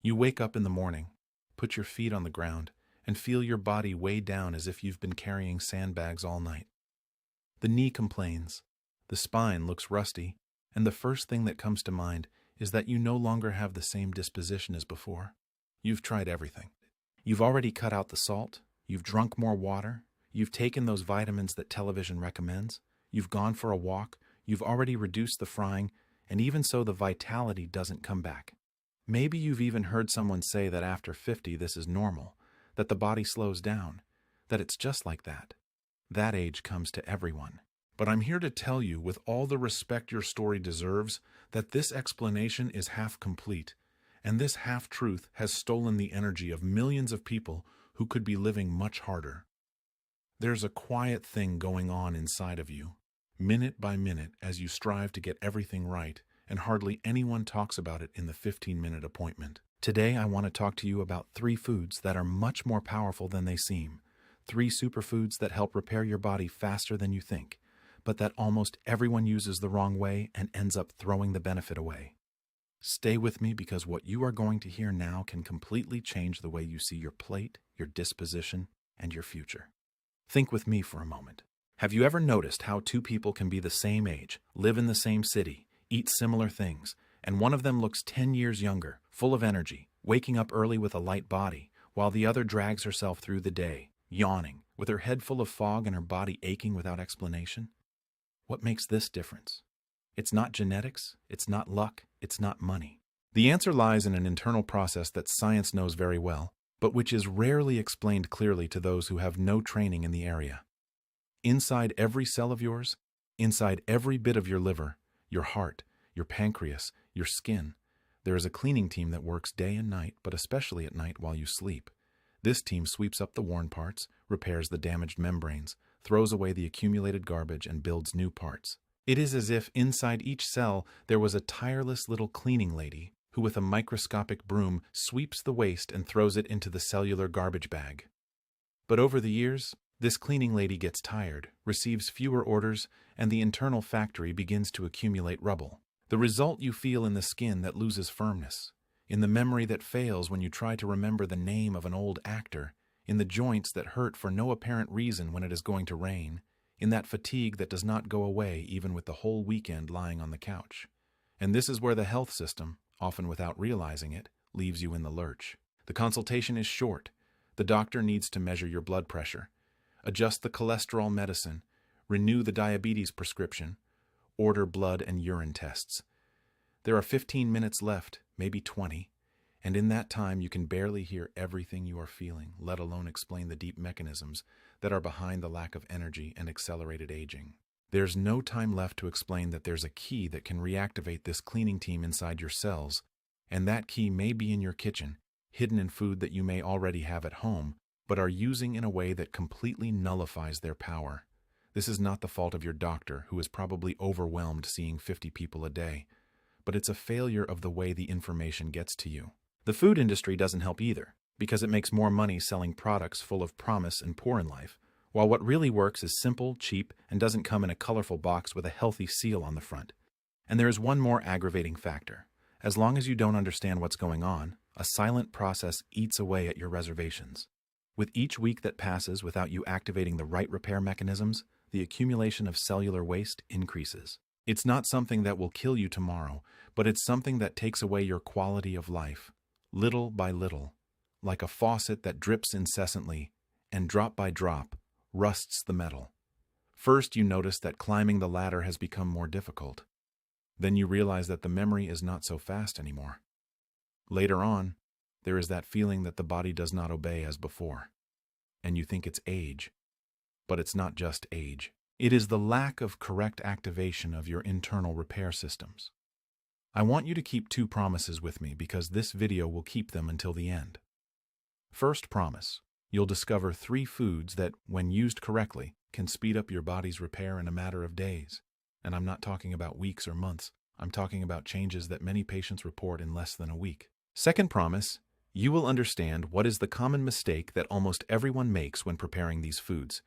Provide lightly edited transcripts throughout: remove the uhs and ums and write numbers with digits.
You wake up in the morning, put your feet on the ground, and feel your body weighed down as if you've been carrying sandbags all night. The knee complains, the spine looks rusty, and the first thing that comes to mind is that you no longer have the same disposition as before. You've tried everything. You've already cut out the salt, you've drunk more water, you've taken those vitamins that television recommends, you've gone for a walk, you've already reduced the frying, and even so the vitality doesn't come back. Maybe you've even heard someone say that after 50 this is normal, that the body slows down, that it's just like that. That age comes to everyone. But I'm here to tell you, with all the respect your story deserves, that this explanation is half complete, and this half-truth has stolen the energy of millions of people who could be living much harder. There's a quiet thing going on inside of you, minute by minute, as you strive to get everything right, and hardly anyone talks about it in the 15-minute appointment. Today, I want to talk to you about 3 foods that are much more powerful than they seem. 3 superfoods that help repair your body faster than you think, but that almost everyone uses the wrong way and ends up throwing the benefit away. Stay with me, because what you are going to hear now can completely change the way you see your plate, your disposition, and your future. Think with me for a moment. Have you ever noticed how 2 people can be the same age, live in the same city, eat similar things, and one of them looks 10 years younger, full of energy, waking up early with a light body, while the other drags herself through the day, yawning, with her head full of fog and her body aching without explanation? What makes this difference? It's not genetics, it's not luck, it's not money. The answer lies in an internal process that science knows very well, but which is rarely explained clearly to those who have no training in the area. Inside every cell of yours, inside every bit of your liver, your heart, your pancreas, your skin, there is a cleaning team that works day and night, but especially at night while you sleep. This team sweeps up the worn parts, repairs the damaged membranes, throws away the accumulated garbage, and builds new parts. It is as if inside each cell there was a tireless little cleaning lady who, with a microscopic broom, sweeps the waste and throws it into the cellular garbage bag. But over the years, this cleaning lady gets tired, receives fewer orders, and the internal factory begins to accumulate rubble. The result you feel in the skin that loses firmness, in the memory that fails when you try to remember the name of an old actor, in the joints that hurt for no apparent reason when it is going to rain, in that fatigue that does not go away even with the whole weekend lying on the couch. And this is where the health system, often without realizing it, leaves you in the lurch. The consultation is short. The doctor needs to measure your blood pressure, adjust the cholesterol medicine, renew the diabetes prescription, order blood and urine tests. There are 15 minutes left, maybe 20, and in that time you can barely hear everything you are feeling, let alone explain the deep mechanisms that are behind the lack of energy and accelerated aging. There's no time left to explain that there's a key that can reactivate this cleaning team inside your cells, and that key may be in your kitchen, hidden in food that you may already have at home, but are using in a way that completely nullifies their power. This is not the fault of your doctor, who is probably overwhelmed seeing 50 people a day, but it's a failure of the way the information gets to you. The food industry doesn't help either, because it makes more money selling products full of promise and poor in life, while what really works is simple, cheap, and doesn't come in a colorful box with a healthy seal on the front. And there is one more aggravating factor. As long as you don't understand what's going on, a silent process eats away at your reservations. With each week that passes without you activating the right repair mechanisms, the accumulation of cellular waste increases. It's not something that will kill you tomorrow, but it's something that takes away your quality of life, little by little, like a faucet that drips incessantly, and drop by drop, rusts the metal. First, you notice that climbing the ladder has become more difficult. Then you realize that the memory is not so fast anymore. Later on, there is that feeling that the body does not obey as before, and you think it's age. But it's not just age. It is the lack of correct activation of your internal repair systems. I want you to keep 2 promises with me, because this video will keep them until the end. First promise, you'll discover 3 foods that, when used correctly, can speed up your body's repair in a matter of days. And I'm not talking about weeks or months. I'm talking about changes that many patients report in less than a week. Second promise, you will understand what is the common mistake that almost everyone makes when preparing these foods.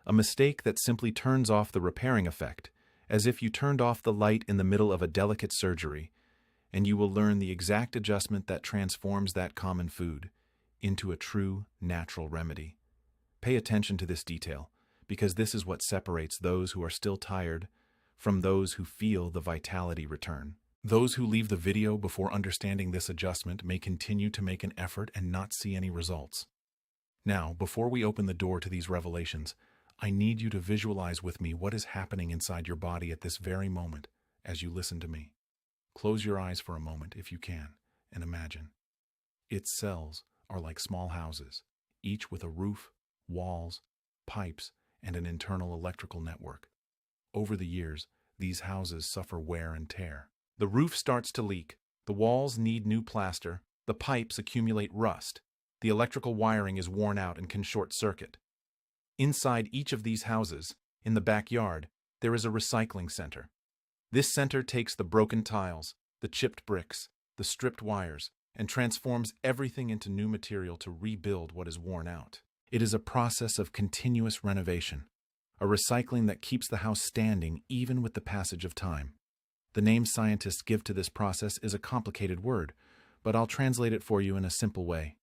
A mistake that simply turns off the repairing effect, as if you turned off the light in the middle of a delicate surgery, and you will learn the exact adjustment that transforms that common food into a true natural remedy. Pay attention to this detail, because this is what separates those who are still tired from those who feel the vitality return. Those who leave the video before understanding this adjustment may continue to make an effort and not see any results. Now, before we open the door to these revelations, I need you to visualize with me what is happening inside your body at this very moment as you listen to me. Close your eyes for a moment if you can, and imagine. Its cells are like small houses, each with a roof, walls, pipes, and an internal electrical network. Over the years, these houses suffer wear and tear. The roof starts to leak, the walls need new plaster, the pipes accumulate rust, the electrical wiring is worn out and can short-circuit. Inside each of these houses, in the backyard, there is a recycling center. This center takes the broken tiles, the chipped bricks, the stripped wires, and transforms everything into new material to rebuild what is worn out. It is a process of continuous renovation, a recycling that keeps the house standing even with the passage of time. The name scientists give to this process is a complicated word, but I'll translate it for you in a simple way.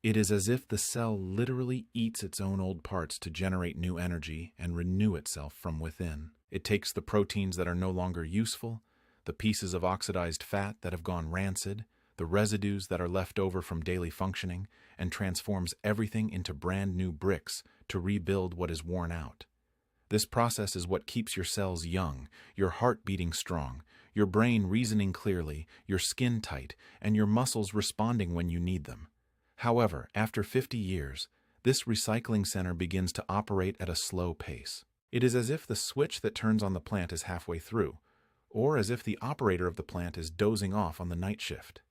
It is as if the cell literally eats its own old parts to generate new energy and renew itself from within. It takes the proteins that are no longer useful, the pieces of oxidized fat that have gone rancid, the residues that are left over from daily functioning, and transforms everything into brand new bricks to rebuild what is worn out. This process is what keeps your cells young, your heart beating strong, your brain reasoning clearly, your skin tight, and your muscles responding when you need them. However, after 50 years, this recycling center begins to operate at a slow pace. It is as if the switch that turns on the plant is halfway through, or as if the operator of the plant is dozing off on the night shift.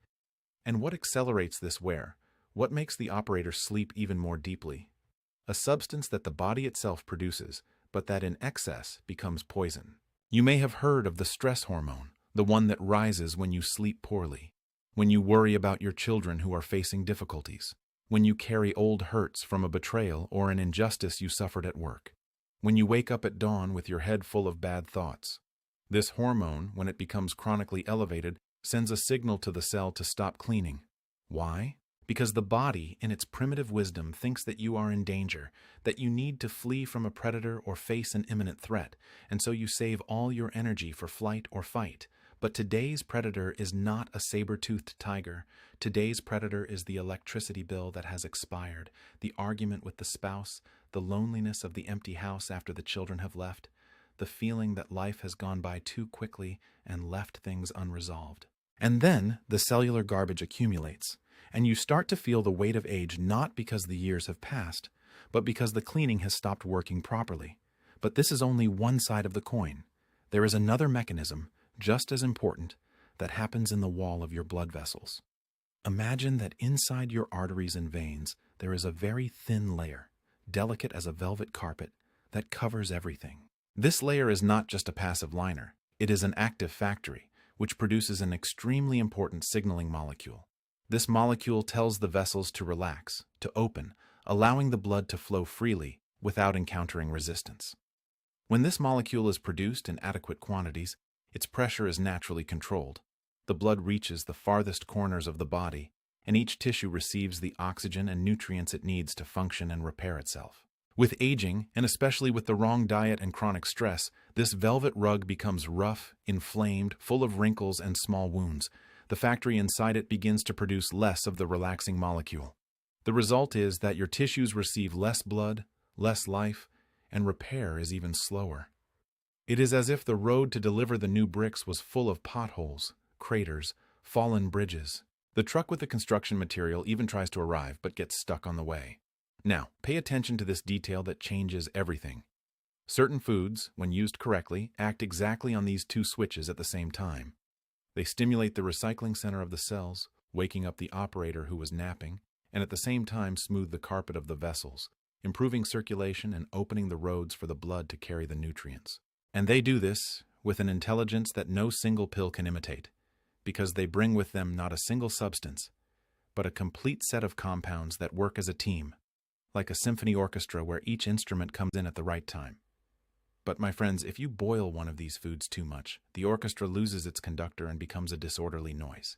And what accelerates this wear? What makes the operator sleep even more deeply? A substance that the body itself produces, but that in excess becomes poison. You may have heard of the stress hormone, the one that rises when you sleep poorly, when you worry about your children who are facing difficulties, when you carry old hurts from a betrayal or an injustice you suffered at work, when you wake up at dawn with your head full of bad thoughts. This hormone, when it becomes chronically elevated, sends a signal to the cell to stop cleaning. Why? Because the body, in its primitive wisdom, thinks that you are in danger, that you need to flee from a predator or face an imminent threat, and so you save all your energy for flight or fight. But today's predator is not a saber-toothed tiger. Today's predator is the electricity bill that has expired, the argument with the spouse, the loneliness of the empty house after the children have left, the feeling that life has gone by too quickly and left things unresolved. And then the cellular garbage accumulates, and you start to feel the weight of age not because the years have passed, but because the cleaning has stopped working properly. But this is only one side of the coin. There is another mechanism, just as important, that happens in the wall of your blood vessels. Imagine that inside your arteries and veins there is a very thin layer, delicate as a velvet carpet, that covers everything. This layer is not just a passive liner, it is an active factory, which produces an extremely important signaling molecule. This molecule tells the vessels to relax, to open, allowing the blood to flow freely without encountering resistance. When this molecule is produced in adequate quantities, its pressure is naturally controlled. The blood reaches the farthest corners of the body, and each tissue receives the oxygen and nutrients it needs to function and repair itself. With aging, and especially with the wrong diet and chronic stress, this velvet rug becomes rough, inflamed, full of wrinkles and small wounds. The factory inside it begins to produce less of the relaxing molecule. The result is that your tissues receive less blood, less life, and repair is even slower. It is as if the road to deliver the new bricks was full of potholes, craters, fallen bridges. The truck with the construction material even tries to arrive but gets stuck on the way. Now, pay attention to this detail that changes everything. Certain foods, when used correctly, act exactly on these two switches at the same time. They stimulate the recycling center of the cells, waking up the operator who was napping, and at the same time smooth the carpet of the vessels, improving circulation and opening the roads for the blood to carry the nutrients. And they do this with an intelligence that no single pill can imitate, because they bring with them not a single substance, but a complete set of compounds that work as a team, like a symphony orchestra where each instrument comes in at the right time. But my friends, if you boil one of these foods too much, the orchestra loses its conductor and becomes a disorderly noise.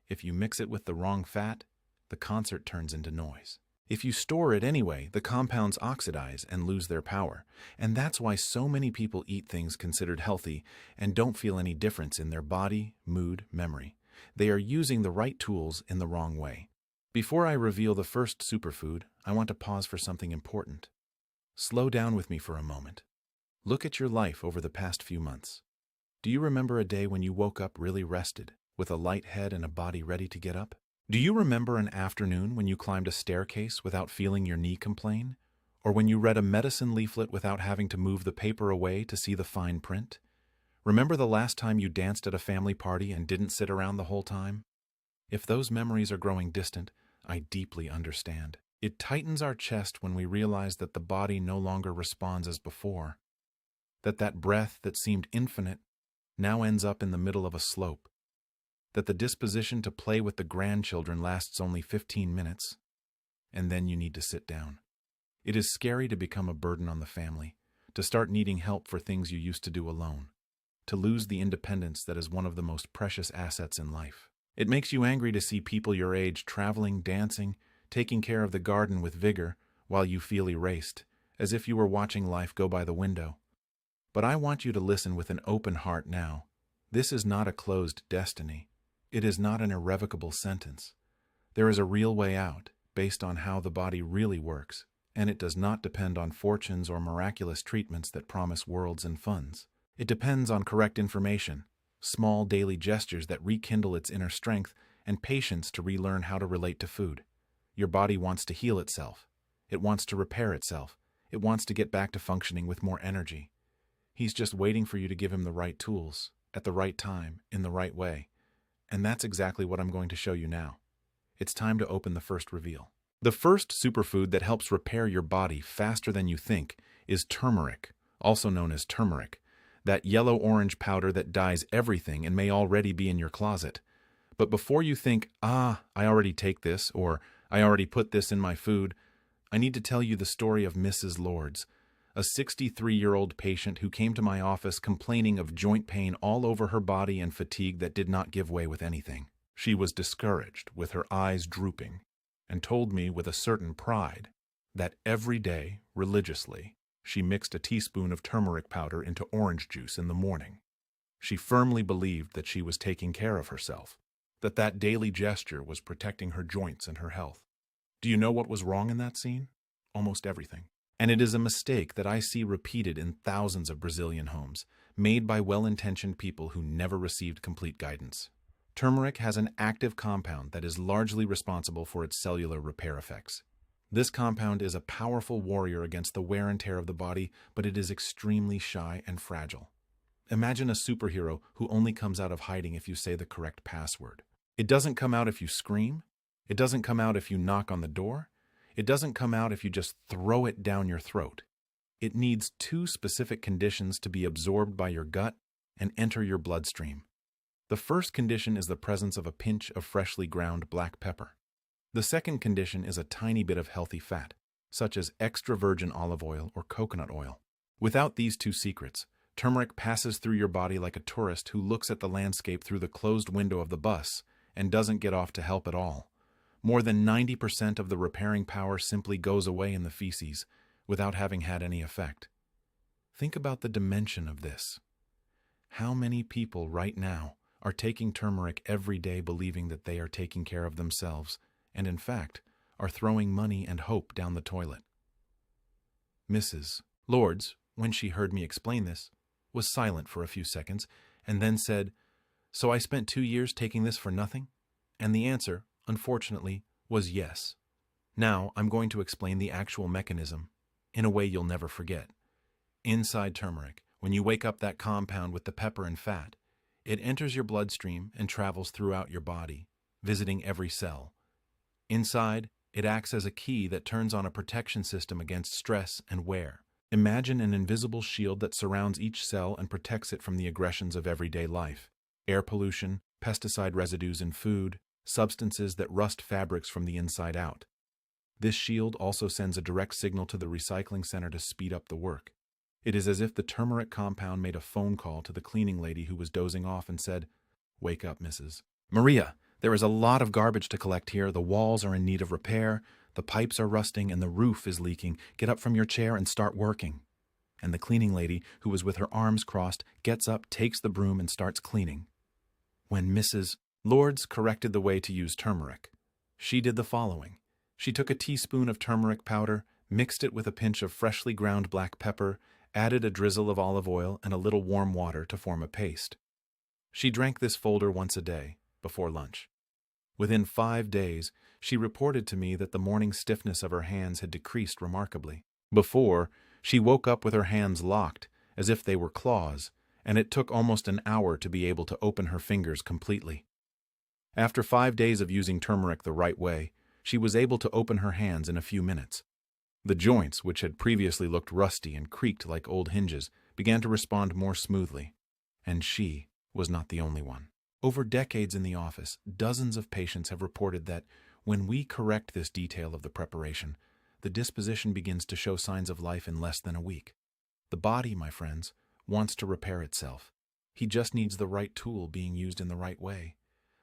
If you mix it with the wrong fat, the concert turns into noise. If you store it anyway, the compounds oxidize and lose their power. And that's why so many people eat things considered healthy and don't feel any difference in their body, mood, memory. They are using the right tools in the wrong way. Before I reveal the first superfood, I want to pause for something important. Slow down with me for a moment. Look at your life over the past few months. Do you remember a day when you woke up really rested, with a light head and a body ready to get up? Do you remember an afternoon when you climbed a staircase without feeling your knee complain? Or when you read a medicine leaflet without having to move the paper away to see the fine print? Remember the last time you danced at a family party and didn't sit around the whole time? If those memories are growing distant, I deeply understand. It tightens our chest when we realize that the body no longer responds as before. That breath that seemed infinite now ends up in the middle of a slope. That the disposition to play with the grandchildren lasts only 15 minutes, and then you need to sit down. It is scary to become a burden on the family, to start needing help for things you used to do alone, to lose the independence that is one of the most precious assets in life. It makes you angry to see people your age traveling, dancing, taking care of the garden with vigor, while you feel erased, as if you were watching life go by the window. But I want you to listen with an open heart now. This is not a closed destiny. It is not an irrevocable sentence. There is a real way out, based on how the body really works, and it does not depend on fortunes or miraculous treatments that promise worlds and funds. It depends on correct information, small daily gestures that rekindle its inner strength, and patience to relearn how to relate to food. Your body wants to heal itself. It wants to repair itself. It wants to get back to functioning with more energy. He's just waiting for you to give him the right tools, at the right time, in the right way. And that's exactly what I'm going to show you now. It's time to open the first reveal. The first superfood that helps repair your body faster than you think is turmeric, also known as turmeric, that yellow-orange powder that dyes everything and may already be in your closet. But before you think, I already take this, or I already put this in my food, I need to tell you the story of Mrs. Lords, a 63-year-old patient who came to my office complaining of joint pain all over her body and fatigue that did not give way with anything. She was discouraged, with her eyes drooping, and told me with a certain pride that every day, religiously, she mixed a teaspoon of turmeric powder into orange juice in the morning. She firmly believed that she was taking care of herself, that daily gesture was protecting her joints and her health. Do you know what was wrong in that scene? Almost everything. And it is a mistake that I see repeated in thousands of Brazilian homes, made by well-intentioned people who never received complete guidance. Turmeric has an active compound that is largely responsible for its cellular repair effects. This compound is a powerful warrior against the wear and tear of the body, but it is extremely shy and fragile. Imagine a superhero who only comes out of hiding if you say the correct password. It doesn't come out if you scream. It doesn't come out if you knock on the door. It doesn't come out if you just throw it down your throat. It needs two specific conditions to be absorbed by your gut and enter your bloodstream. The first condition is the presence of a pinch of freshly ground black pepper. The second condition is a tiny bit of healthy fat, such as extra virgin olive oil or coconut oil. Without these two secrets, turmeric passes through your body like a tourist who looks at the landscape through the closed window of the bus and doesn't get off to help at all. More than 90% of the repairing power simply goes away in the feces without having had any effect. Think about the dimension of this. How many people right now are taking turmeric every day believing that they are taking care of themselves and, in fact, are throwing money and hope down the toilet? Mrs. Lords, when she heard me explain this, was silent for a few seconds and then said, "So I spent 2 years taking this for nothing?" And the answer, unfortunately, was yes. Now I'm going to explain the actual mechanism in a way you'll never forget. Inside turmeric, when you wake up that compound with the pepper and fat, it enters your bloodstream and travels throughout your body, visiting every cell. Inside, it acts as a key that turns on a protection system against stress and wear. Imagine an invisible shield that surrounds each cell and protects it from the aggressions of everyday life. Air pollution, pesticide residues in food, substances that rust fabrics from the inside out. This shield also sends a direct signal to the recycling center to speed up the work. It is as if the turmeric compound made a phone call to the cleaning lady who was dozing off and said, "Wake up, Mrs. Maria, there is a lot of garbage to collect here. The walls are in need of repair, the pipes are rusting, and the roof is leaking. Get up from your chair and start working." And the cleaning lady, who was with her arms crossed, gets up, takes the broom, and starts cleaning. When Mrs. Lords corrected the way to use turmeric, she did the following. She took a teaspoon of turmeric powder, mixed it with a pinch of freshly ground black pepper, added a drizzle of olive oil and a little warm water to form a paste. She drank this folder once a day, before lunch. Within 5 days, she reported to me that the morning stiffness of her hands had decreased remarkably. Before, she woke up with her hands locked, as if they were claws, and it took almost an hour to be able to open her fingers completely. After 5 days of using turmeric the right way, she was able to open her hands in a few minutes. The joints, which had previously looked rusty and creaked like old hinges, began to respond more smoothly. And she was not the only one. Over decades in the office, dozens of patients have reported that when we correct this detail of the preparation, the disposition begins to show signs of life in less than a week. The body, my friends, wants to repair itself. He just needs the right tool being used in the right way.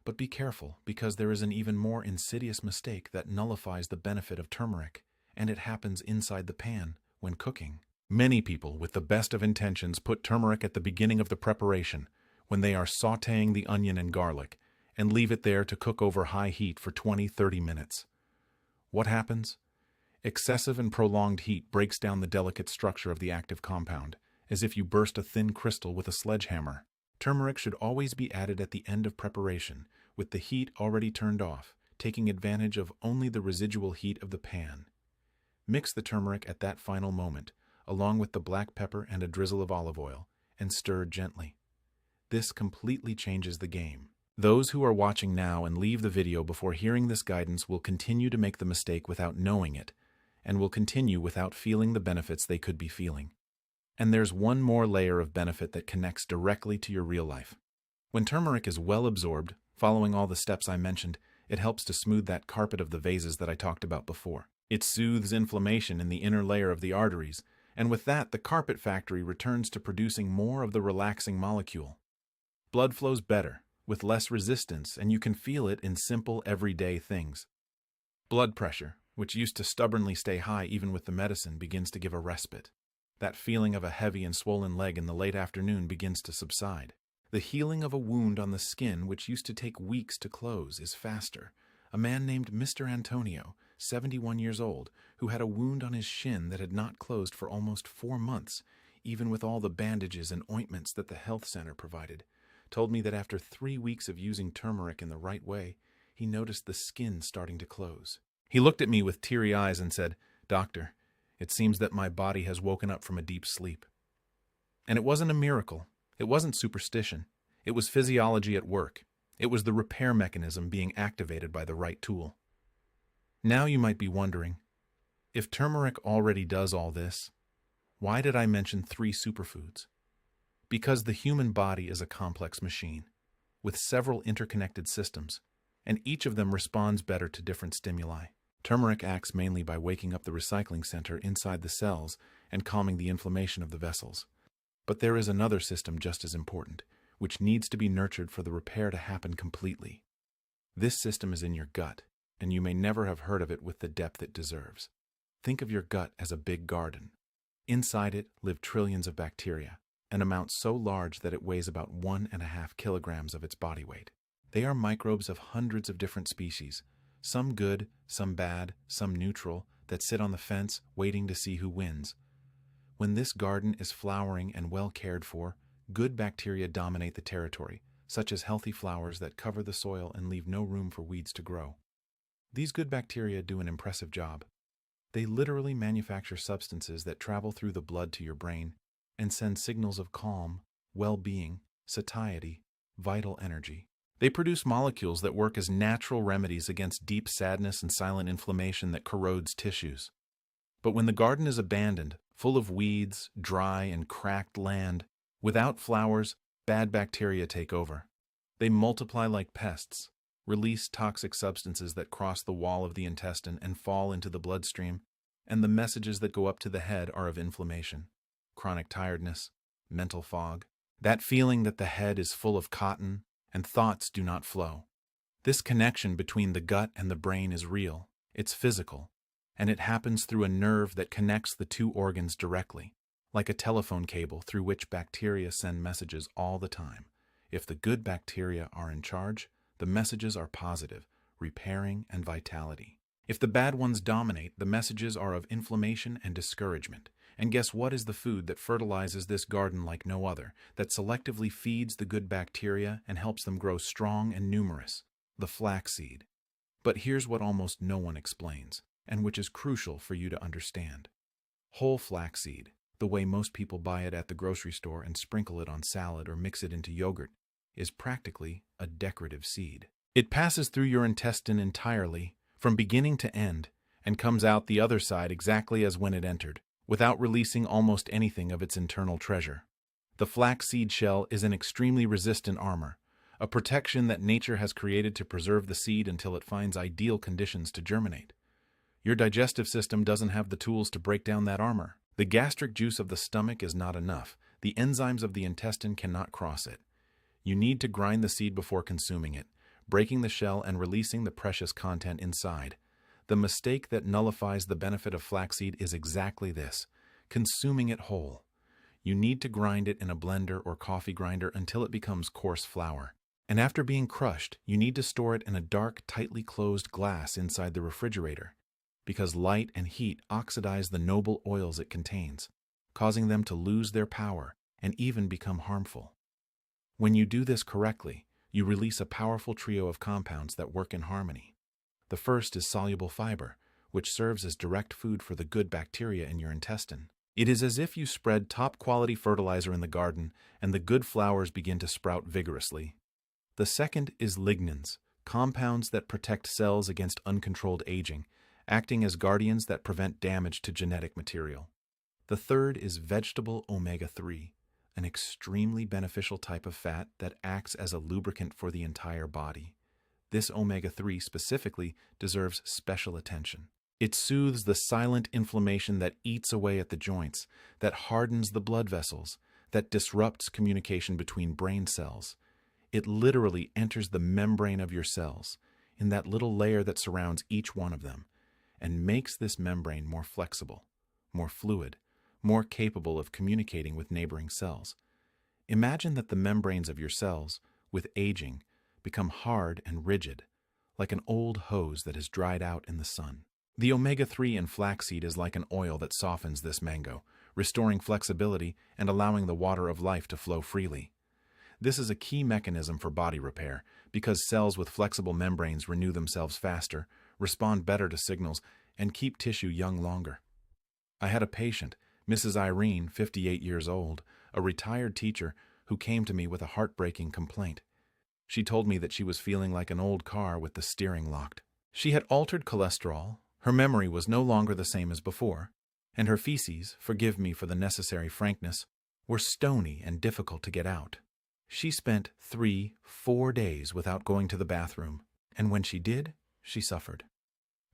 But be careful, because there is an even more insidious mistake that nullifies the benefit of turmeric, and it happens inside the pan when cooking. Many people, with the best of intentions, put turmeric at the beginning of the preparation, when they are sautéing the onion and garlic, and leave it there to cook over high heat for 20-30 minutes. What happens? Excessive and prolonged heat breaks down the delicate structure of the active compound, as if you burst a thin crystal with a sledgehammer. Turmeric should always be added at the end of preparation, with the heat already turned off, taking advantage of only the residual heat of the pan. Mix the turmeric at that final moment, along with the black pepper and a drizzle of olive oil, and stir gently. This completely changes the game. Those who are watching now and leave the video before hearing this guidance will continue to make the mistake without knowing it, and will continue without feeling the benefits they could be feeling. And there's one more layer of benefit that connects directly to your real life. When turmeric is well absorbed, following all the steps I mentioned, it helps to smooth that carpet of the vases that I talked about before. It soothes inflammation in the inner layer of the arteries, and with that, the carpet factory returns to producing more of the relaxing molecule. Blood flows better, with less resistance, and you can feel it in simple, everyday things. Blood pressure, which used to stubbornly stay high even with the medicine, begins to give a respite. That feeling of a heavy and swollen leg in the late afternoon begins to subside. The healing of a wound on the skin, which used to take weeks to close, is faster. A man named Mr. Antonio, 71 years old, who had a wound on his shin that had not closed for almost 4 months, even with all the bandages and ointments that the health center provided, told me that after 3 weeks of using turmeric in the right way, he noticed the skin starting to close. He looked at me with teary eyes and said, "Doctor, it seems that my body has woken up from a deep sleep." And it wasn't a miracle. It wasn't superstition. It was physiology at work. It was the repair mechanism being activated by the right tool. Now you might be wondering, if turmeric already does all this, why did I mention 3 superfoods? Because the human body is a complex machine, with several interconnected systems, and each of them responds better to different stimuli. Turmeric acts mainly by waking up the recycling center inside the cells and calming the inflammation of the vessels. But there is another system just as important, which needs to be nurtured for the repair to happen completely. This system is in your gut, and you may never have heard of it with the depth it deserves. Think of your gut as a big garden. Inside it live trillions of bacteria, an amount so large that it weighs about 1.5 kilograms of its body weight. They are microbes of hundreds of different species, some good, some bad, some neutral, that sit on the fence waiting to see who wins. When this garden is flowering and well cared for, good bacteria dominate the territory, such as healthy flowers that cover the soil and leave no room for weeds to grow. These good bacteria do an impressive job. They literally manufacture substances that travel through the blood to your brain and send signals of calm, well-being, satiety, vital energy. They produce molecules that work as natural remedies against deep sadness and silent inflammation that corrodes tissues. But when the garden is abandoned, full of weeds, dry and cracked land, without flowers, bad bacteria take over. They multiply like pests, release toxic substances that cross the wall of the intestine and fall into the bloodstream, and the messages that go up to the head are of inflammation. chronic tiredness, mental fog. That feeling that the head is full of cotton and thoughts do not flow. This connection between the gut and the brain is real, it's physical, and it happens through a nerve that connects the two organs directly, like a telephone cable through which bacteria send messages all the time. If the good bacteria are in charge, the messages are positive, repairing and vitality. If the bad ones dominate, the messages are of inflammation and discouragement. And guess what is the food that fertilizes this garden like no other, that selectively feeds the good bacteria and helps them grow strong and numerous? The flaxseed. But here's what almost no one explains, and which is crucial for you to understand. Whole flaxseed, the way most people buy it at the grocery store and sprinkle it on salad or mix it into yogurt, is practically a decorative seed. It passes through your intestine entirely, from beginning to end, and comes out the other side exactly as when it entered, without releasing almost anything of its internal treasure. The flaxseed shell is an extremely resistant armor, a protection that nature has created to preserve the seed until it finds ideal conditions to germinate. Your digestive system doesn't have the tools to break down that armor. The gastric juice of the stomach is not enough. The enzymes of the intestine cannot cross it. You need to grind the seed before consuming it, breaking the shell and releasing the precious content inside. The mistake that nullifies the benefit of flaxseed is exactly this: consuming it whole. You need to grind it in a blender or coffee grinder until it becomes coarse flour. And after being crushed, you need to store it in a dark, tightly closed glass inside the refrigerator, because light and heat oxidize the noble oils it contains, causing them to lose their power and even become harmful. When you do this correctly, you release a powerful trio of compounds that work in harmony. The first is soluble fiber, which serves as direct food for the good bacteria in your intestine. It is as if you spread top-quality fertilizer in the garden and the good flowers begin to sprout vigorously. The second is lignans, compounds that protect cells against uncontrolled aging, acting as guardians that prevent damage to genetic material. The third is vegetable omega-3, an extremely beneficial type of fat that acts as a lubricant for the entire body. This omega-3 specifically deserves special attention. It soothes the silent inflammation that eats away at the joints, that hardens the blood vessels, that disrupts communication between brain cells. It literally enters the membrane of your cells, in that little layer that surrounds each one of them, and makes this membrane more flexible, more fluid, more capable of communicating with neighboring cells. Imagine that the membranes of your cells, with aging, become hard and rigid, like an old hose that has dried out in the sun. The omega-3 in flaxseed is like an oil that softens this mango, restoring flexibility and allowing the water of life to flow freely. This is a key mechanism for body repair, because cells with flexible membranes renew themselves faster, respond better to signals, and keep tissue young longer. I had a patient, Mrs. Irene, 58 years old, a retired teacher, who came to me with a heartbreaking complaint. She told me that she was feeling like an old car with the steering locked. She had altered cholesterol, her memory was no longer the same as before, and her feces, forgive me for the necessary frankness, were stony and difficult to get out. She spent 3-4 days without going to the bathroom, and when she did, she suffered.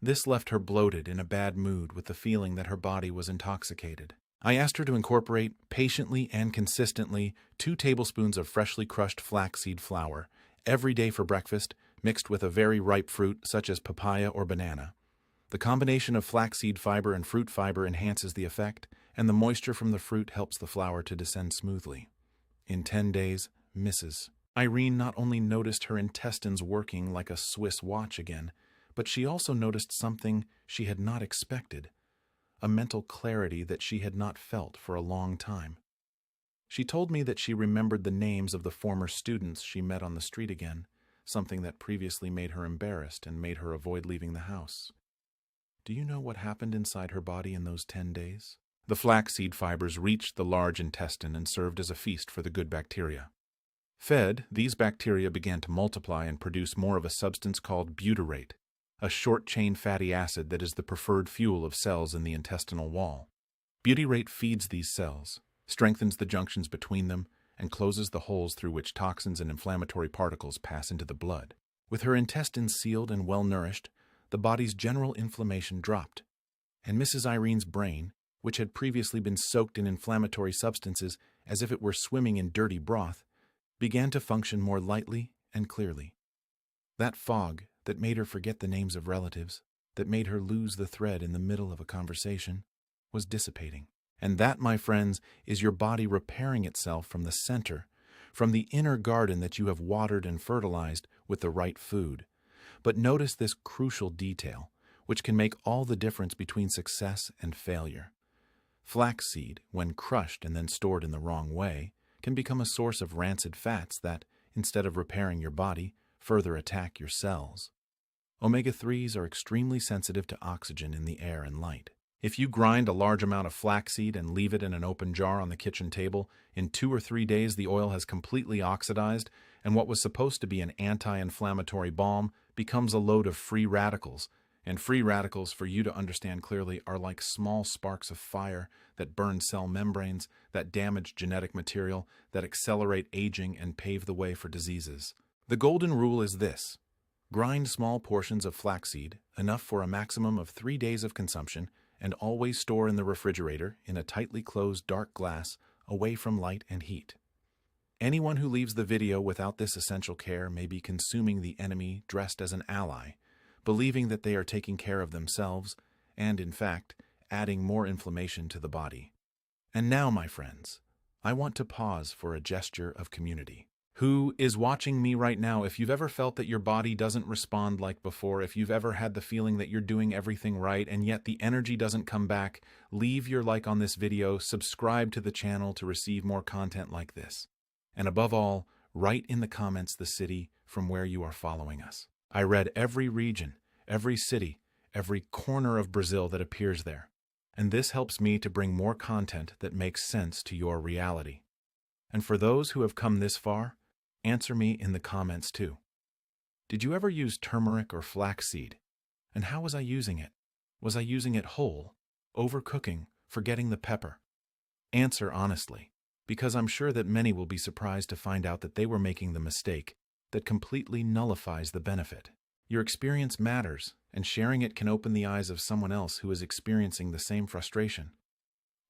This left her bloated, in a bad mood, with the feeling that her body was intoxicated. I asked her to incorporate, patiently and consistently, 2 tablespoons of freshly crushed flaxseed flour every day for breakfast, mixed with a very ripe fruit such as papaya or banana. The combination of flaxseed fiber and fruit fiber enhances the effect, and the moisture from the fruit helps the flour to descend smoothly. In 10 days, Mrs. Irene not only noticed her intestines working like a Swiss watch again, but she also noticed something she had not expected, a mental clarity that she had not felt for a long time. She told me that she remembered the names of the former students she met on the street again, something that previously made her embarrassed and made her avoid leaving the house. Do you know what happened inside her body in those 10 days? The flaxseed fibers reached the large intestine and served as a feast for the good bacteria. Fed, these bacteria began to multiply and produce more of a substance called butyrate, a short-chain fatty acid that is the preferred fuel of cells in the intestinal wall. Butyrate feeds these cells, strengthens the junctions between them, and closes the holes through which toxins and inflammatory particles pass into the blood. With her intestines sealed and well-nourished, the body's general inflammation dropped, and Mrs. Irene's brain, which had previously been soaked in inflammatory substances as if it were swimming in dirty broth, began to function more lightly and clearly. That fog that made her forget the names of relatives, that made her lose the thread in the middle of a conversation, was dissipating. And that, my friends, is your body repairing itself from the center, from the inner garden that you have watered and fertilized with the right food. But notice this crucial detail, which can make all the difference between success and failure. Flaxseed, when crushed and then stored in the wrong way, can become a source of rancid fats that, instead of repairing your body, further attack your cells. Omega-3s are extremely sensitive to oxygen in the air and light. If you grind a large amount of flaxseed and leave it in an open jar on the kitchen table, in 2 or 3 days the oil has completely oxidized, and what was supposed to be an anti-inflammatory balm becomes a load of free radicals. And free radicals, for you to understand clearly, are like small sparks of fire that burn cell membranes, that damage genetic material, that accelerate aging and pave the way for diseases. The golden rule is this: grind small portions of flaxseed, enough for a maximum of 3 days of consumption, and always store in the refrigerator in a tightly closed dark glass away from light and heat. Anyone who leaves the video without this essential care may be consuming the enemy dressed as an ally, believing that they are taking care of themselves and, in fact, adding more inflammation to the body. And now, my friends, I want to pause for a gesture of community. Who is watching me right now? If you've ever felt that your body doesn't respond like before, if you've ever had the feeling that you're doing everything right and yet the energy doesn't come back, leave your like on this video, subscribe to the channel to receive more content like this. And above all, write in the comments the city from where you are following us. I read every region, every city, every corner of Brazil that appears there. And this helps me to bring more content that makes sense to your reality. And for those who have come this far, answer me in the comments too. Did you ever use turmeric or flaxseed? And how was I using it? Was I using it whole, overcooking, forgetting the pepper? Answer honestly, because I'm sure that many will be surprised to find out that they were making the mistake that completely nullifies the benefit. Your experience matters, and sharing it can open the eyes of someone else who is experiencing the same frustration.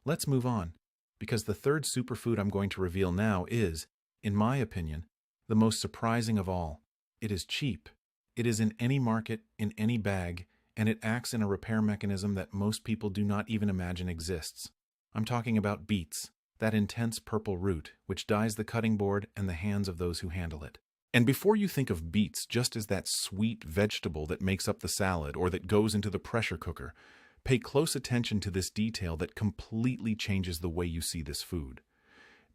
Let's move on, because the third superfood I'm going to reveal now is, in my opinion, the most surprising of all. It is cheap. It is in any market, in any bag, and it acts in a repair mechanism that most people do not even imagine exists. I'm talking about beets, that intense purple root which dyes the cutting board and the hands of those who handle it. And before you think of beets just as that sweet vegetable that makes up the salad or that goes into the pressure cooker, pay close attention to this detail that completely changes the way you see this food.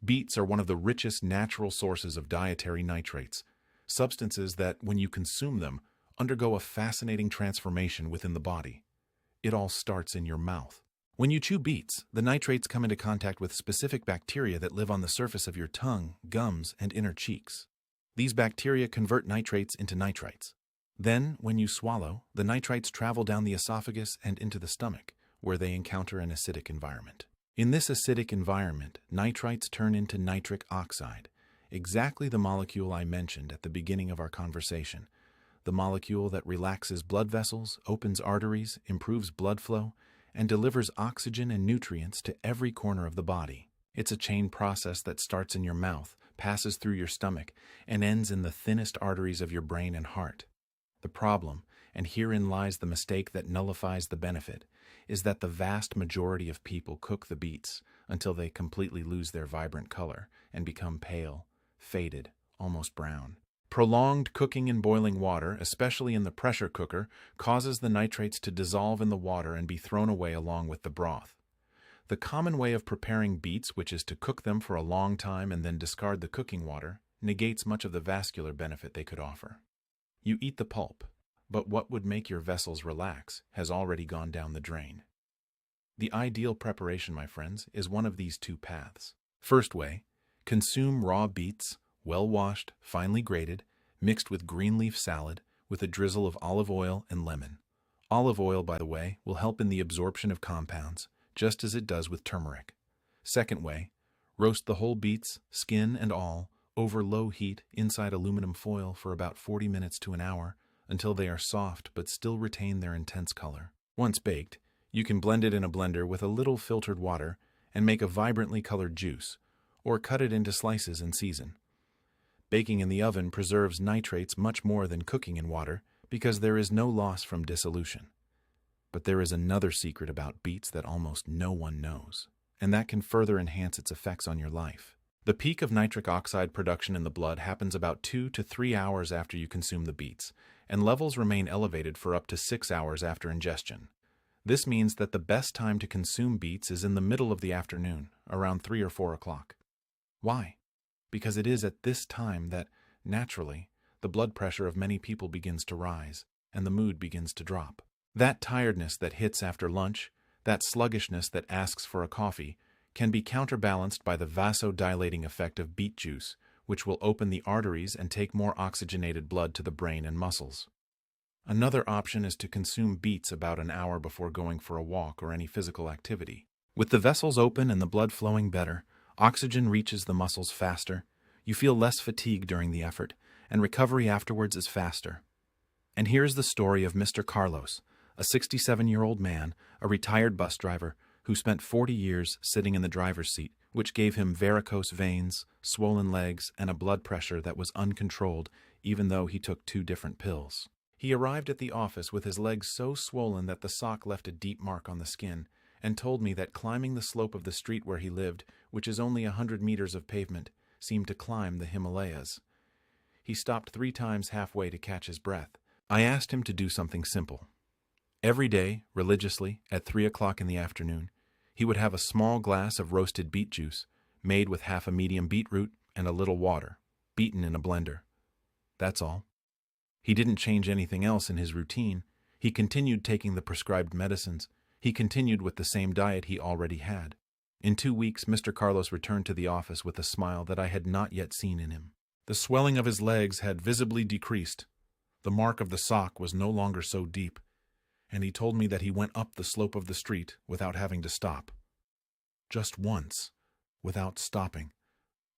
Beets are one of the richest natural sources of dietary nitrates, substances that, when you consume them, undergo a fascinating transformation within the body. It all starts in your mouth. When you chew beets, the nitrates come into contact with specific bacteria that live on the surface of your tongue, gums, and inner cheeks. These bacteria convert nitrates into nitrites. Then, when you swallow, the nitrites travel down the esophagus and into the stomach, where they encounter an acidic environment. In this acidic environment, nitrites turn into nitric oxide, exactly the molecule I mentioned at the beginning of our conversation, the molecule that relaxes blood vessels, opens arteries, improves blood flow, and delivers oxygen and nutrients to every corner of the body. It's a chain process that starts in your mouth, passes through your stomach, and ends in the thinnest arteries of your brain and heart. The problem, and herein lies the mistake that nullifies the benefit, is that the vast majority of people cook the beets until they completely lose their vibrant color and become pale, faded, almost brown. Prolonged cooking in boiling water, especially in the pressure cooker, causes the nitrates to dissolve in the water and be thrown away along with the broth. The common way of preparing beets, which is to cook them for a long time and then discard the cooking water, negates much of the vascular benefit they could offer. You eat the pulp, but what would make your vessels relax has already gone down the drain. The ideal preparation, my friends, is one of these two paths. First way, consume raw beets, well washed, finely grated, mixed with green leaf salad, with a drizzle of olive oil and lemon. Olive oil, by the way, will help in the absorption of compounds, just as it does with turmeric. Second way, roast the whole beets, skin and all, over low heat inside aluminum foil for about 40 minutes to an hour until they are soft but still retain their intense color. Once baked, You can blend it in a blender with a little filtered water and make a vibrantly colored juice, or cut it into slices and season. Baking in the oven preserves nitrates much more than cooking in water because there is no loss from dissolution. But there is another secret about beets that almost no one knows, and that can further enhance its effects on your life. The peak of nitric oxide production in the blood happens about 2 to 3 hours after you consume the beets, and levels remain elevated for up to 6 hours after ingestion. This means that the best time to consume beets is in the middle of the afternoon, around 3 or 4 o'clock. Why? Because it is at this time that, naturally, the blood pressure of many people begins to rise, and the mood begins to drop. That tiredness that hits after lunch, that sluggishness that asks for a coffee, can be counterbalanced by the vasodilating effect of beet juice, which will open the arteries and take more oxygenated blood to the brain and muscles. Another option is to consume beets about an hour before going for a walk or any physical activity. With the vessels open and the blood flowing better, oxygen reaches the muscles faster, you feel less fatigue during the effort, and recovery afterwards is faster. And here's the story of Mr. Carlos, a 67-year-old man, a retired bus driver, who spent 40 years sitting in the driver's seat, which gave him varicose veins, swollen legs, and a blood pressure that was uncontrolled, even though he took 2 different pills. He arrived at the office with his legs so swollen that the sock left a deep mark on the skin, and told me that climbing the slope of the street where he lived, which is only 100 meters of pavement, seemed to climb the Himalayas. He stopped 3 times halfway to catch his breath. I asked him to do something simple. Every day, religiously, at 3 o'clock in the afternoon, he would have a small glass of roasted beet juice, made with half a medium beetroot and a little water, beaten in a blender. That's all. He didn't change anything else in his routine. He continued taking the prescribed medicines. He continued with the same diet he already had. In 2 weeks, Mr. Carlos returned to the office with a smile that I had not yet seen in him. The swelling of his legs had visibly decreased. The mark of the sock was no longer so deep, and he told me that he went up the slope of the street without having to stop. Just once, without stopping,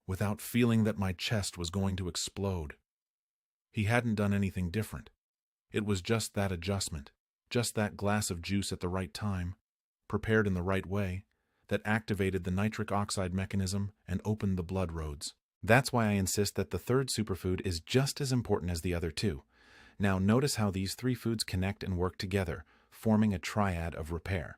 without feeling that my chest was going to explode. He hadn't done anything different. It was just that adjustment, just that glass of juice at the right time, prepared in the right way, that activated the nitric oxide mechanism and opened the blood roads. That's why I insist that the third superfood is just as important as the other 2. Now notice how these 3 foods connect and work together, forming a triad of repair.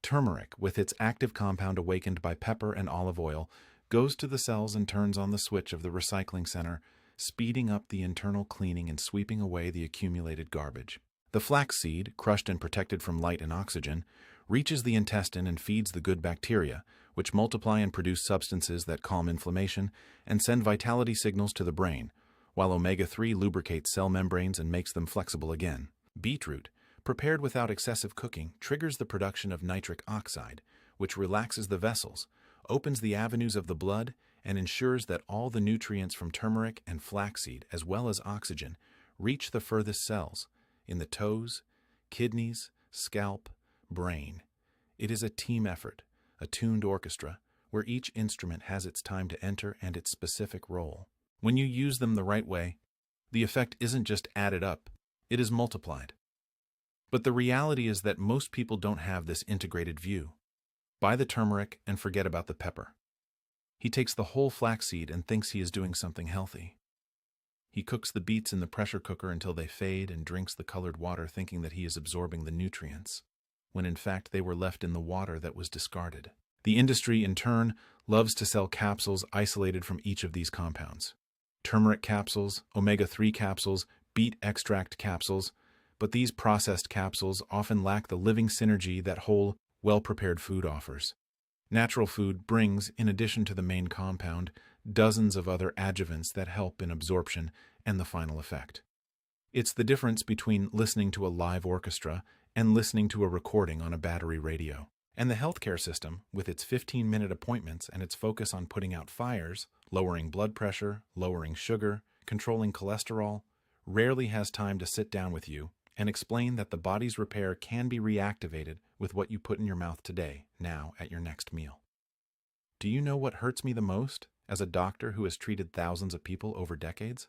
Turmeric, with its active compound awakened by pepper and olive oil, goes to the cells and turns on the switch of the recycling center, speeding up the internal cleaning and sweeping away the accumulated garbage. The flaxseed, crushed and protected from light and oxygen, reaches the intestine and feeds the good bacteria, which multiply and produce substances that calm inflammation and send vitality signals to the brain, while omega-3 lubricates cell membranes and makes them flexible again. Beetroot, prepared without excessive cooking, triggers the production of nitric oxide, which relaxes the vessels, opens the avenues of the blood, and ensures that all the nutrients from turmeric and flaxseed, as well as oxygen, reach the furthest cells, in the toes, kidneys, scalp, brain. It is a team effort, a tuned orchestra, where each instrument has its time to enter and its specific role. When you use them the right way, the effect isn't just added up, it is multiplied. But the reality is that most people don't have this integrated view. Buy the turmeric and forget about the pepper. He takes the whole flaxseed and thinks he is doing something healthy. He cooks the beets in the pressure cooker until they fade and drinks the colored water thinking that he is absorbing the nutrients, when in fact they were left in the water that was discarded. The industry, in turn, loves to sell capsules isolated from each of these compounds. Turmeric capsules, omega-3 capsules, beet extract capsules, but these processed capsules often lack the living synergy that whole, well-prepared food offers. Natural food brings, in addition to the main compound, dozens of other adjuvants that help in absorption and the final effect. It's the difference between listening to a live orchestra and listening to a recording on a battery radio. And the healthcare system, with its 15-minute appointments and its focus on putting out fires, lowering blood pressure, lowering sugar, controlling cholesterol, rarely has time to sit down with you and explain that the body's repair can be reactivated with what you put in your mouth today, now at your next meal. Do you know what hurts me the most as a doctor who has treated thousands of people over decades?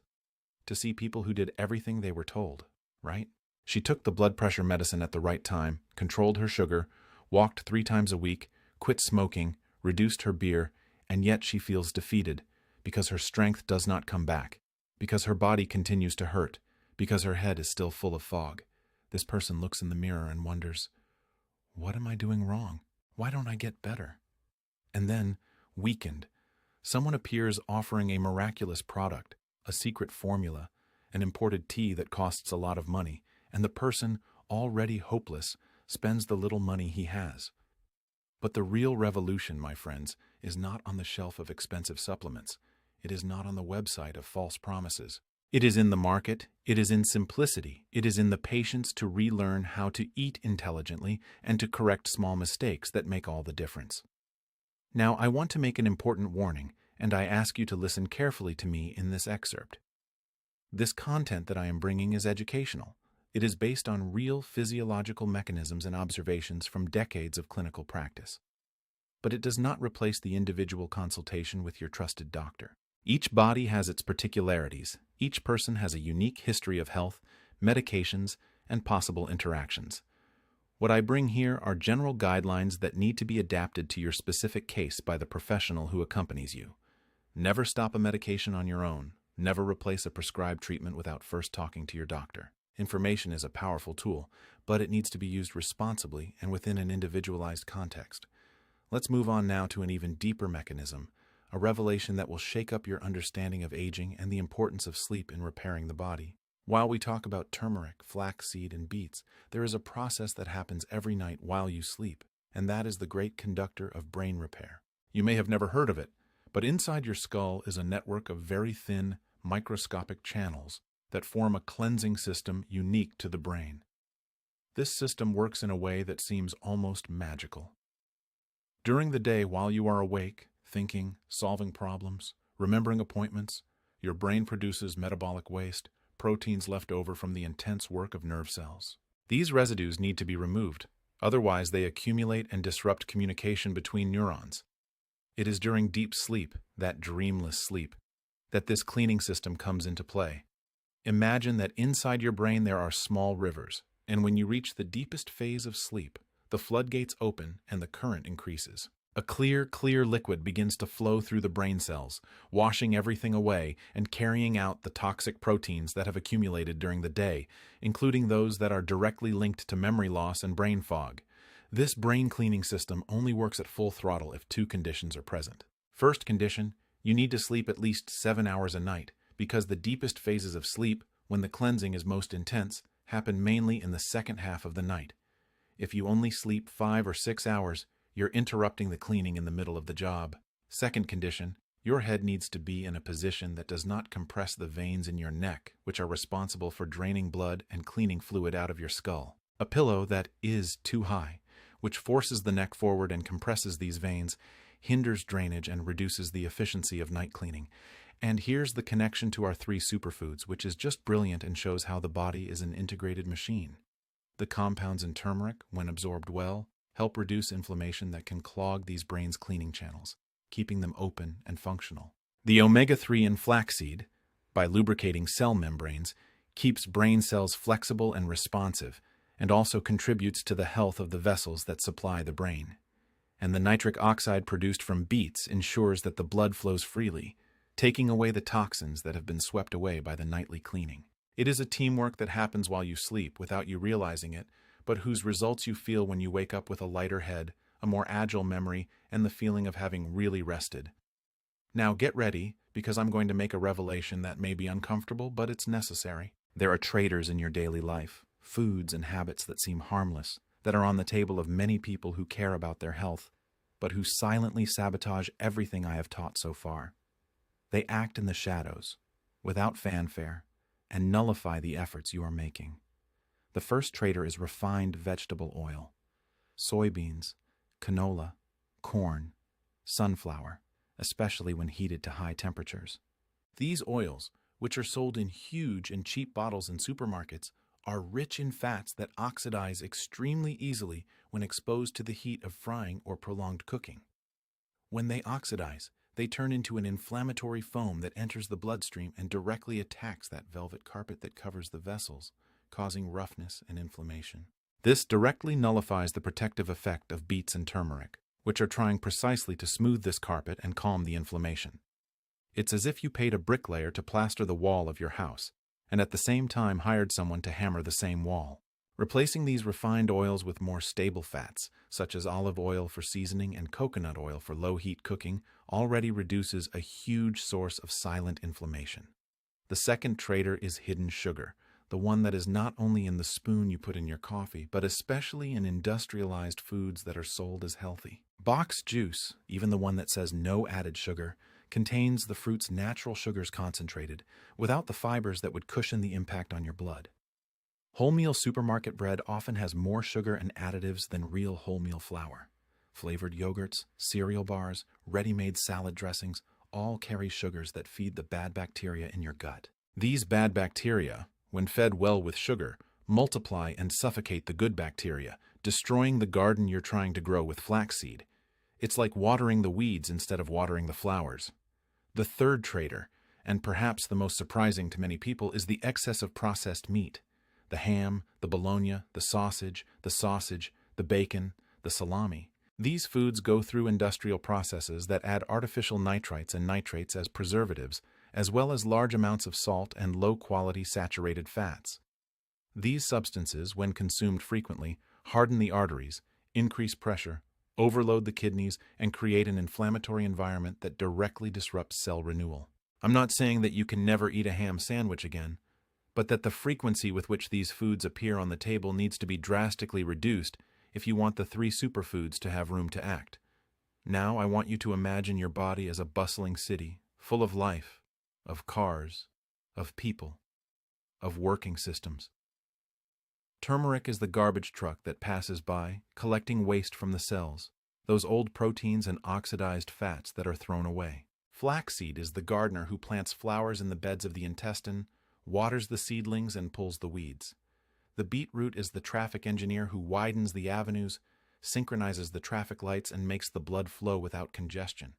To see people who did everything they were told, right? She took the blood pressure medicine at the right time, controlled her sugar, walked 3 times a week, quit smoking, reduced her beer, and yet she feels defeated because her strength does not come back, because her body continues to hurt, because her head is still full of fog. This person looks in the mirror and wonders, what am I doing wrong? Why don't I get better? And then, weakened, someone appears offering a miraculous product, a secret formula, an imported tea that costs a lot of money, and the person, already hopeless, spends the little money he has. But the real revolution, my friends, is not on the shelf of expensive supplements. It is not on the website of false promises. It is in the market, it is in simplicity, it is in the patience to relearn how to eat intelligently and to correct small mistakes that make all the difference. Now, I want to make an important warning, and I ask you to listen carefully to me in this excerpt. This content that I am bringing is educational. It is based on real physiological mechanisms and observations from decades of clinical practice. But it does not replace the individual consultation with your trusted doctor. Each body has its particularities. Each person has a unique history of health, medications, and possible interactions. What I bring here are general guidelines that need to be adapted to your specific case by the professional who accompanies you. Never stop a medication on your own. Never replace a prescribed treatment without first talking to your doctor. Information is a powerful tool, but it needs to be used responsibly and within an individualized context. Let's move on now to an even deeper mechanism, a revelation that will shake up your understanding of aging and the importance of sleep in repairing the body. While we talk about turmeric, flaxseed, and beets, there is a process that happens every night while you sleep, and that is the great conductor of brain repair. You may have never heard of it, but inside your skull is a network of very thin, microscopic channels that form a cleansing system unique to the brain. This system works in a way that seems almost magical. During the day while you are awake, thinking, solving problems, remembering appointments, your brain produces metabolic waste, proteins left over from the intense work of nerve cells. These residues need to be removed, otherwise they accumulate and disrupt communication between neurons. It is during deep sleep, that dreamless sleep, that this cleaning system comes into play. Imagine that inside your brain there are small rivers, and when you reach the deepest phase of sleep, the floodgates open and the current increases. A clear liquid begins to flow through the brain cells, washing everything away and carrying out the toxic proteins that have accumulated during the day, including those that are directly linked to memory loss and brain fog. This brain cleaning system only works at full throttle if 2 conditions are present. First condition, you need to sleep at least 7 hours a night, because the deepest phases of sleep, when the cleansing is most intense, happen mainly in the second half of the night. If you only sleep 5 or 6 hours, you're interrupting the cleaning in the middle of the job. Second condition, your head needs to be in a position that does not compress the veins in your neck, which are responsible for draining blood and cleaning fluid out of your skull. A pillow that is too high, which forces the neck forward and compresses these veins, hinders drainage and reduces the efficiency of night cleaning. And here's the connection to our 3 superfoods, which is just brilliant and shows how the body is an integrated machine. The compounds in turmeric, when absorbed well, help reduce inflammation that can clog these brain's cleaning channels, keeping them open and functional. The omega-3 in flaxseed, by lubricating cell membranes, keeps brain cells flexible and responsive, and also contributes to the health of the vessels that supply the brain. And the nitric oxide produced from beets ensures that the blood flows freely, taking away the toxins that have been swept away by the nightly cleaning. It is a teamwork that happens while you sleep without you realizing it, but whose results you feel when you wake up with a lighter head, a more agile memory, and the feeling of having really rested. Now get ready, because I'm going to make a revelation that may be uncomfortable, but it's necessary. There are traitors in your daily life, foods and habits that seem harmless, that are on the table of many people who care about their health, but who silently sabotage everything I have taught so far. They act in the shadows, without fanfare, and nullify the efforts you are making. The first traitor is refined vegetable oil, soybeans, canola, corn, sunflower, especially when heated to high temperatures. These oils, which are sold in huge and cheap bottles in supermarkets, are rich in fats that oxidize extremely easily when exposed to the heat of frying or prolonged cooking. When they oxidize, they turn into an inflammatory foam that enters the bloodstream and directly attacks that velvet carpet that covers the vessels, causing roughness and inflammation. This directly nullifies the protective effect of beets and turmeric, which are trying precisely to smooth this carpet and calm the inflammation. It's as if you paid a bricklayer to plaster the wall of your house, and at the same time hired someone to hammer the same wall. Replacing these refined oils with more stable fats, such as olive oil for seasoning and coconut oil for low-heat cooking, already reduces a huge source of silent inflammation. The second traitor is hidden sugar, the one that is not only in the spoon you put in your coffee, but especially in industrialized foods that are sold as healthy. Boxed juice, even the one that says no added sugar, contains the fruit's natural sugars concentrated, without the fibers that would cushion the impact on your blood. Wholemeal supermarket bread often has more sugar and additives than real wholemeal flour. Flavored yogurts, cereal bars, ready-made salad dressings all carry sugars that feed the bad bacteria in your gut. These bad bacteria, when fed well with sugar, multiply and suffocate the good bacteria, destroying the garden you're trying to grow with flaxseed. It's like watering the weeds instead of watering the flowers. The third traitor, and perhaps the most surprising to many people, is the excess of processed meat. The ham, the bologna, the sausage, the bacon, the salami. These foods go through industrial processes that add artificial nitrites and nitrates as preservatives, as well as large amounts of salt and low-quality saturated fats. These substances, when consumed frequently, harden the arteries, increase pressure, overload the kidneys, and create an inflammatory environment that directly disrupts cell renewal. I'm not saying that you can never eat a ham sandwich again, but that the frequency with which these foods appear on the table needs to be drastically reduced if you want the 3 superfoods to have room to act. Now I want you to imagine your body as a bustling city, full of life, of cars, of people, of working systems. Turmeric is the garbage truck that passes by, collecting waste from the cells, those old proteins and oxidized fats that are thrown away. Flaxseed is the gardener who plants flowers in the beds of the intestine, waters the seedlings, and pulls the weeds. The beetroot is the traffic engineer who widens the avenues, synchronizes the traffic lights, and makes the blood flow without congestion.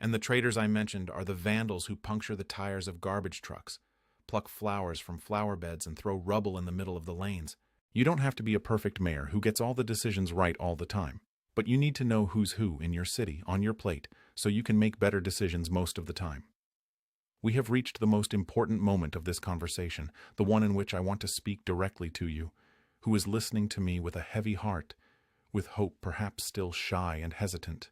And the traitors I mentioned are the vandals who puncture the tires of garbage trucks, pluck flowers from flower beds, and throw rubble in the middle of the lanes. You don't have to be a perfect mayor who gets all the decisions right all the time, but you need to know who's who in your city, on your plate, so you can make better decisions most of the time. We have reached the most important moment of this conversation, the one in which I want to speak directly to you, who is listening to me with a heavy heart, with hope perhaps still shy and hesitant.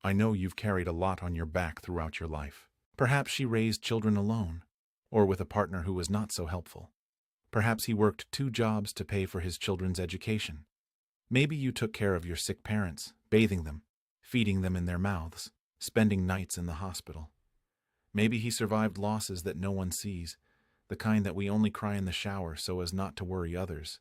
I know you've carried a lot on your back throughout your life. Perhaps she raised children alone, or with a partner who was not so helpful. Perhaps he worked 2 jobs to pay for his children's education. Maybe you took care of your sick parents, bathing them, feeding them in their mouths, spending nights in the hospital. Maybe he survived losses that no one sees, the kind that we only cry in the shower so as not to worry others.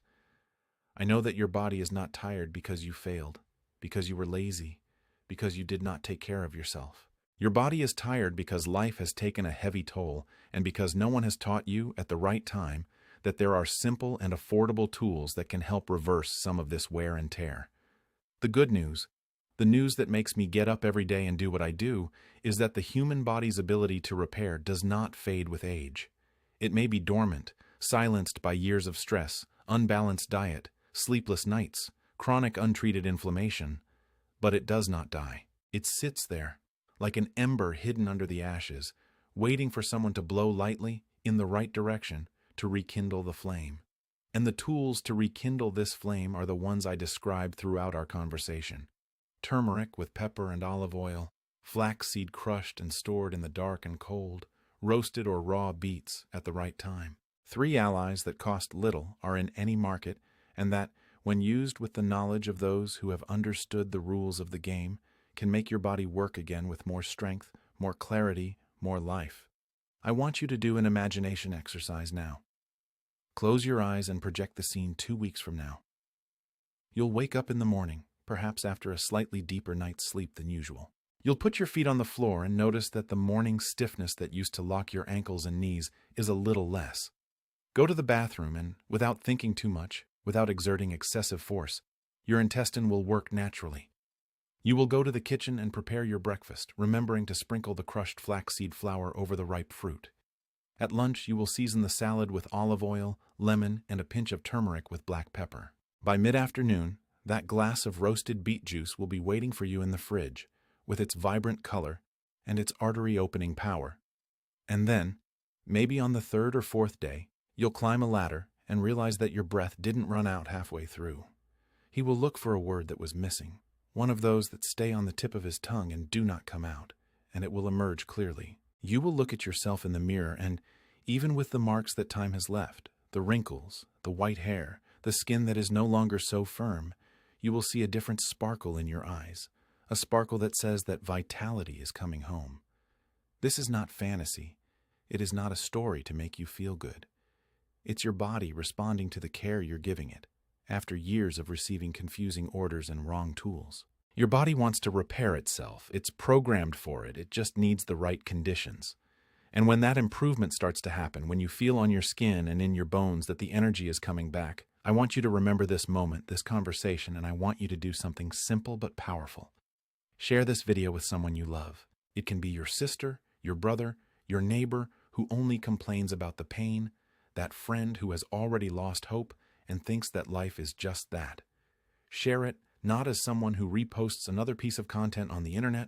I know that your body is not tired because you failed, because you were lazy, because you did not take care of yourself. Your body is tired because life has taken a heavy toll, and because no one has taught you at the right time that there are simple and affordable tools that can help reverse some of this wear and tear. The good news, the news that makes me get up every day and do what I do, is that the human body's ability to repair does not fade with age. It may be dormant, silenced by years of stress, unbalanced diet, sleepless nights, chronic untreated inflammation, but it does not die. It sits there, like an ember hidden under the ashes, waiting for someone to blow lightly, in the right direction, to rekindle the flame. And the tools to rekindle this flame are the ones I described throughout our conversation. Turmeric with pepper and olive oil, flaxseed crushed and stored in the dark and cold, roasted or raw beets at the right time. 3 allies that cost little are in any market, and that, when used with the knowledge of those who have understood the rules of the game, can make your body work again with more strength, more clarity, more life. I want you to do an imagination exercise now. Close your eyes and project the scene 2 weeks from now. You'll wake up in the morning, perhaps after a slightly deeper night's sleep than usual. You'll put your feet on the floor and notice that the morning stiffness that used to lock your ankles and knees is a little less. Go to the bathroom and, without thinking too much, without exerting excessive force, your intestine will work naturally. You will go to the kitchen and prepare your breakfast, remembering to sprinkle the crushed flaxseed flour over the ripe fruit. At lunch, you will season the salad with olive oil, lemon, and a pinch of turmeric with black pepper. By mid-afternoon, that glass of roasted beet juice will be waiting for you in the fridge, with its vibrant color and its artery-opening power. And then, maybe on the third or fourth day, you'll climb a ladder and realize that your breath didn't run out halfway through. He will look for a word that was missing, one of those that stay on the tip of his tongue and do not come out, and it will emerge clearly. You will look at yourself in the mirror, and even with the marks that time has left, the wrinkles, the white hair, the skin that is no longer so firm, you will see a different sparkle in your eyes, a sparkle that says that vitality is coming home. This is not fantasy. It is not a story to make you feel good. It's your body responding to the care you're giving it, after years of receiving confusing orders and wrong tools. Your body wants to repair itself. It's programmed for it. It just needs the right conditions. And when that improvement starts to happen, when you feel on your skin and in your bones that the energy is coming back, I want you to remember this moment, this conversation, and I want you to do something simple but powerful. Share this video with someone you love. It can be your sister, your brother, your neighbor who only complains about the pain, that friend who has already lost hope and thinks that life is just that. Share it not as someone who reposts another piece of content on the internet,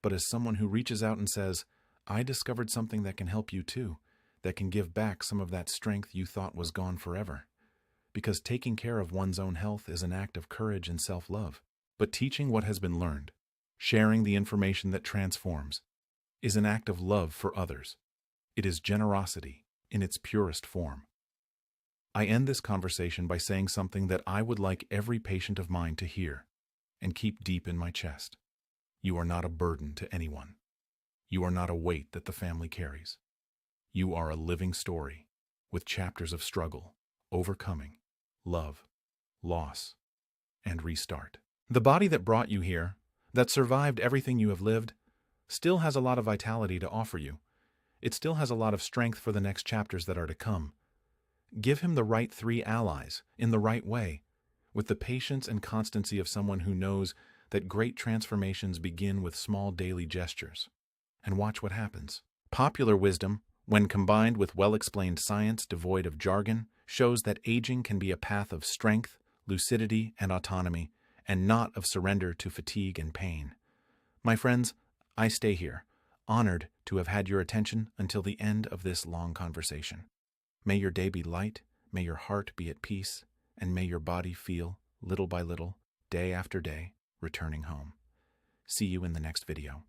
but as someone who reaches out and says, I discovered something that can help you too, that can give back some of that strength you thought was gone forever. Because taking care of one's own health is an act of courage and self-love. But teaching what has been learned, sharing the information that transforms, is an act of love for others. It is generosity in its purest form. I end this conversation by saying something that I would like every patient of mine to hear and keep deep in my chest. You are not a burden to anyone. You are not a weight that the family carries. You are a living story with chapters of struggle, overcoming, love, loss, and restart. The body that brought you here, that survived everything you have lived, still has a lot of vitality to offer you. It still has a lot of strength for the next chapters that are to come. Give him the right 3 allies in the right way, with the patience and constancy of someone who knows that great transformations begin with small daily gestures. And watch what happens. Popular wisdom, when combined with well-explained science devoid of jargon, shows that aging can be a path of strength, lucidity, and autonomy, and not of surrender to fatigue and pain. My friends, I stay here, honored to have had your attention until the end of this long conversation. May your day be light, may your heart be at peace, and may your body feel, little by little, day after day, returning home. See you in the next video.